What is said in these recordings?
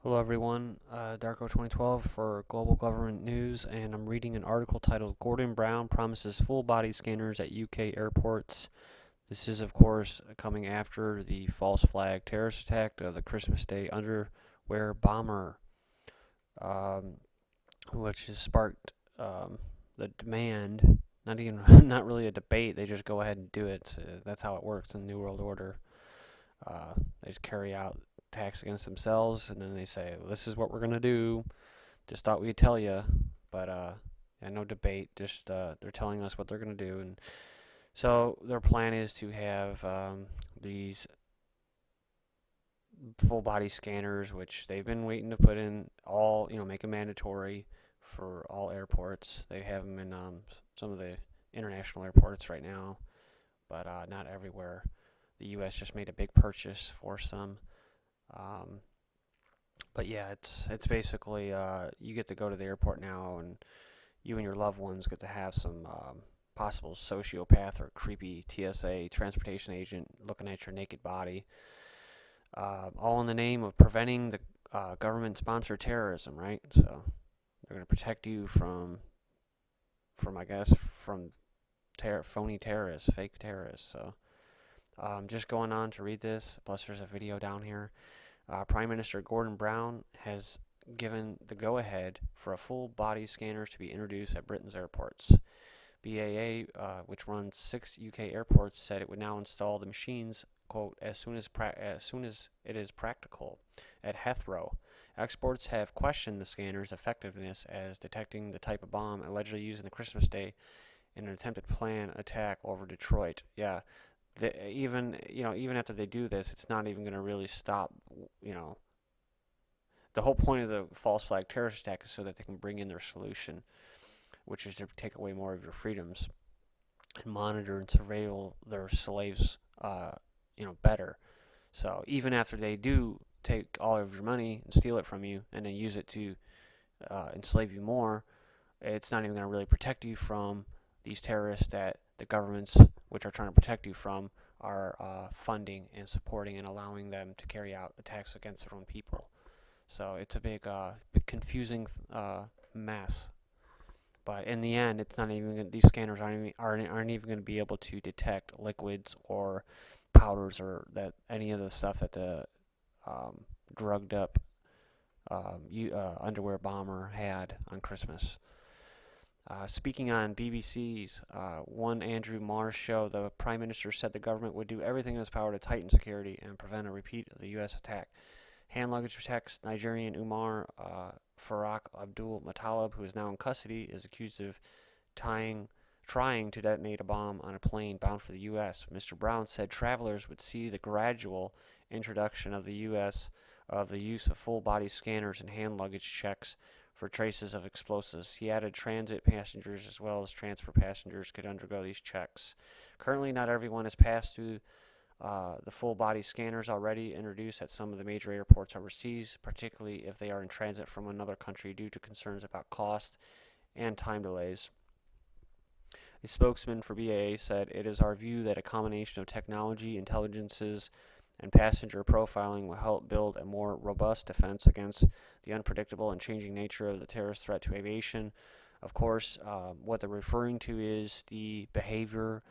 Hello everyone, Darko 2012 for Global Government News, and I'm reading an article titled Gordon Brown Promises Full Body Scanners at UK Airports. This is, of course, coming after the false flag terrorist attack of the Christmas Day underwear bomber, um, which has sparked the demand. Not even, not really a debate. They just go ahead and do it. That's how it works in the New World Order. They just carry out attacks against themselves, and then they say, well, "This is what we're gonna do." Just thought we'd tell you, but yeah, no debate. Just they're telling us what they're gonna do, and so their plan is to have these full body scanners, which they've been waiting to put in all, make them mandatory for all airports. They have them in some of the international airports right now, but not everywhere. The U.S. just made a big purchase for some. Um, but yeah, it's basically you get to go to the airport now, and you and your loved ones get to have some possible sociopath or creepy TSA transportation agent looking at your naked body, all in the name of preventing the government-sponsored terrorism, right? So they're going to protect you from I guess from phony terrorists, fake terrorists. So just going on to read this. Plus, there's a video down here. Prime Minister Gordon Brown has given the go-ahead for a full body scanners to be introduced at Britain's airports. BAA, which runs 6 UK airports, said it would now install the machines, quote, as soon as it is practical at Heathrow. Experts have questioned the scanner's effectiveness as detecting the type of bomb allegedly used in the Christmas Day in an attempted planned attack over Detroit. Yeah, even after they do this, it's not even going to really stop. You know, the whole point of the false flag terrorist attack is so that they can bring in their solution, which is to take away more of your freedoms and monitor and surveil their slaves, better. So even after they do take all of your money and steal it from you, and then use it to enslave you more, it's not even going to really protect you from these terrorists that the governments, which are trying to protect you from, are funding and supporting and allowing them to carry out attacks against their own people. So it's a big confusing mess. But in the end, it's not even these scanners aren't even going to be able to detect liquids or powders or that any of the stuff that the drugged up underwear bomber had on Christmas. Speaking on BBC's One Andrew Marr show, the Prime Minister said the government would do everything in its power to tighten security and prevent a repeat of the U.S. attack. Hand luggage protects Nigerian Umar Farouk Abdulmutallab, who is now in custody, is accused of trying to detonate a bomb on a plane bound for the U.S. Mr. Brown said travelers would see the gradual introduction of the U.S. of the use of full-body scanners and hand luggage checks for traces of explosives. He added transit passengers as well as transfer passengers could undergo these checks. Currently, not everyone has passed through the full body scanners already introduced at some of the major airports overseas, particularly if they are in transit from another country due to concerns about cost and time delays. A spokesman for BAA said, "It is our view that a combination of technology, intelligences, and passenger profiling will help build a more robust defense against the unpredictable and changing nature of the terrorist threat to aviation." Of course, what they're referring to is the behavior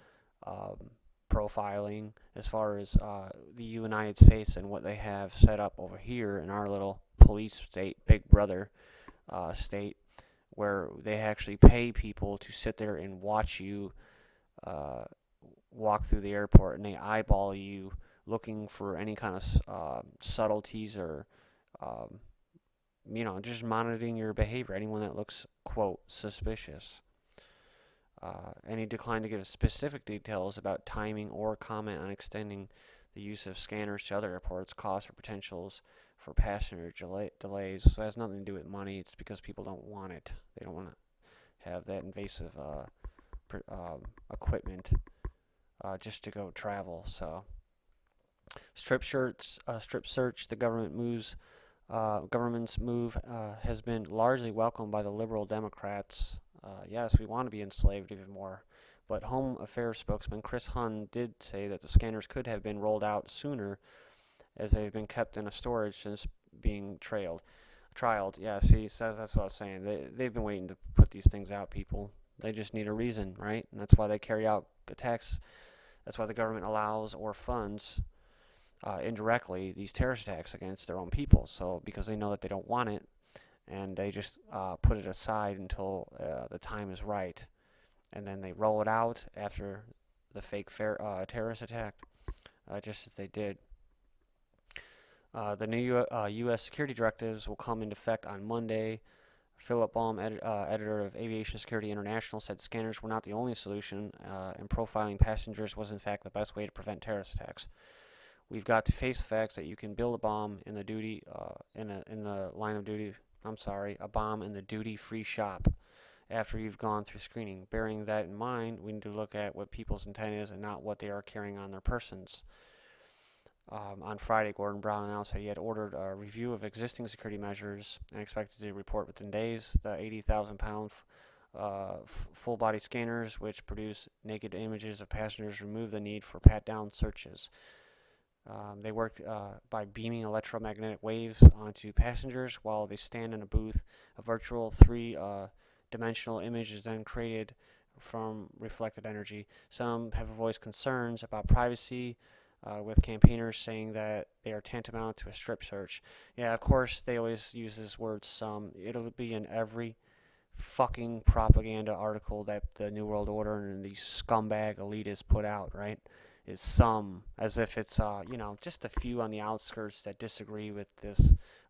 profiling as far as the United States and what they have set up over here in our little police state, Big Brother state, where they actually pay people to sit there and watch you uh, walk through the airport, and they eyeball you looking for any kind of subtleties or um, just monitoring your behavior. Anyone that looks, quote, suspicious. And he declined to give specific details about timing or comment on extending the use of scanners to other airports, costs, or potentials for passenger delays. So it has nothing to do with money. It's because people don't want it. They don't want to have that invasive equipment just to go travel. So strip search. The government's move has been largely welcomed by the Liberal Democrats. Yes, we want to be enslaved even more. But Home Affairs spokesman Chris Hunn did say that the scanners could have been rolled out sooner, as they've been kept in a storage since being trialed. Yeah, see, so that's what I was saying. They've been waiting to put these things out, people. They just need a reason, right? And that's why they carry out attacks. That's why the government allows or funds indirectly these terrorist attacks against their own people. So because they know that they don't want it, and they just put it aside until the time is right, and then they roll it out after the fake terrorist attack, just as they did. The new U.S. security directives will come into effect on Monday. Philip Baum, editor of Aviation Security International, said scanners were not the only solution, and profiling passengers was in fact the best way to prevent terrorist attacks. We've got to face the facts that you can build a bomb in the a bomb in the duty-free shop after you've gone through screening. Bearing that in mind, we need to look at what people's intent is and not what they are carrying on their persons. On Friday, Gordon Brown announced that he had ordered a review of existing security measures and expected to report within days. The 80,000-pound full-body scanners, which produce naked images of passengers, remove the need for pat-down searches. They work by beaming electromagnetic waves onto passengers while they stand in a booth. A virtual three-dimensional image is then created from reflected energy. Some have voiced concerns about privacy, with campaigners saying that they are tantamount to a strip search. Yeah, of course, they always use this word some. It'll be in every fucking propaganda article that the New World Order and these scumbag elitists put out, right? Is some, as if it's, just a few on the outskirts that disagree with this.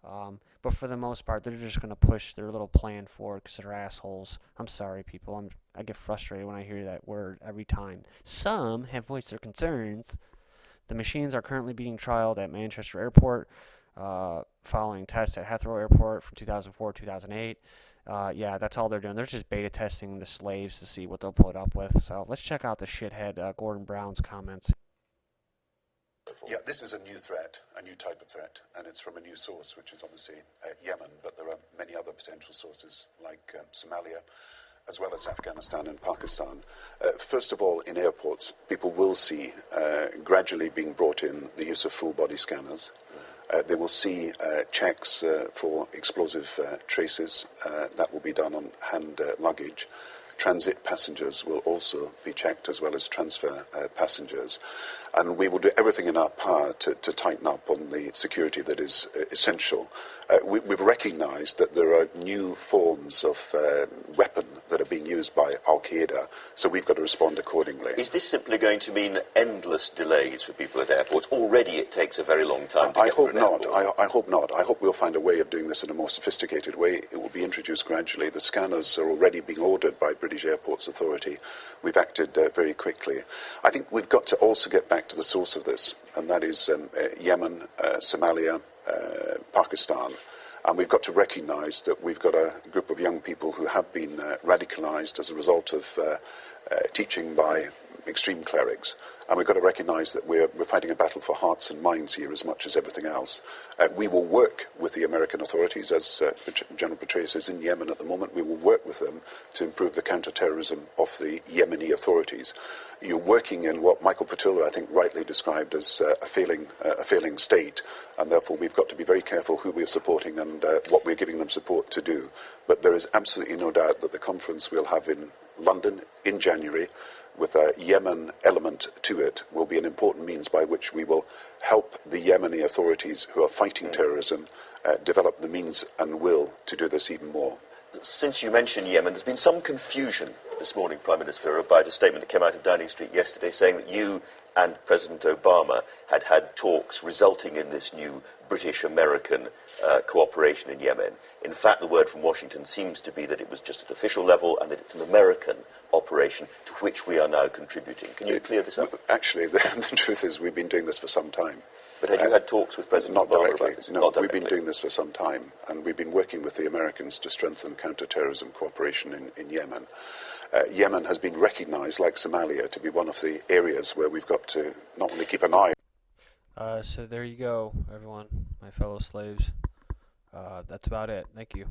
But for the most part, they're just going to push their little plan forward because they're assholes. I'm sorry, people. I get frustrated when I hear that word every time. Some have voiced their concerns. The machines are currently being trialed at Manchester Airport, following tests at Heathrow Airport from 2004-2008. Yeah, that's all they're doing. They're just beta testing the slaves to see what they'll put up with. So let's check out the shithead Gordon Brown's comments. Yeah, this is a new threat, a new type of threat, and it's from a new source, which is obviously Yemen, but there are many other potential sources like Somalia, as well as Afghanistan and Pakistan. First of all, in airports, people will see gradually being brought in the use of full-body scanners. They will see checks for explosive traces. That will be done on hand luggage. Transit passengers will also be checked, as well as transfer passengers. And we will do everything in our power to tighten up on the security that is essential. We've recognized that there are new forms of weapon that are being used by Al-Qaeda, so we've got to respond accordingly. Is this simply going to mean endless delays for people at airports? Already it takes a very long time to I get hope through an not. airport. I hope not. I hope we'll find a way of doing this in a more sophisticated way. It will be introduced gradually. The scanners are already being ordered by British Airports Authority. We've acted very quickly. I think we've got to also get back to the source of this, and that is Yemen, Somalia, Pakistan. And we've got to recognise that we've got a group of young people who have been radicalised as a result of teaching by extreme clerics. And we've got to recognise that we're fighting a battle for hearts and minds here as much as everything else. We will work with the American authorities, as General Petraeus is in Yemen at the moment. We will work with them to improve the counter-terrorism of the Yemeni authorities. You're working in what Michael Petula, I think, rightly described as a failing state, and therefore we've got to be very careful who we're supporting and what we're giving them support to do. But there is absolutely no doubt that the conference we'll have in London in January, with a Yemen element to it, will be an important means by which we will help the Yemeni authorities who are fighting terrorism develop the means and will to do this even more. Since you mentioned Yemen, there's been some confusion this morning, Prime Minister, about a statement that came out of Downing Street yesterday saying that you and President Obama had talks resulting in this new British-American cooperation in Yemen. In fact, the word from Washington seems to be that it was just at official level and that it's an American operation to which we are now contributing. Can you clear this up? Actually, the truth is we've been doing this for some time. But had you had talks with President Not Obama directly. about this? No, Not we've directly. been doing this for some time, and we've been working with the Americans to strengthen counter-terrorism cooperation in Yemen. Yemen has been recognised, like Somalia, to be one of the areas where we've got to not only keep an eye. So there you go, everyone, my fellow slaves. That's about it. Thank you.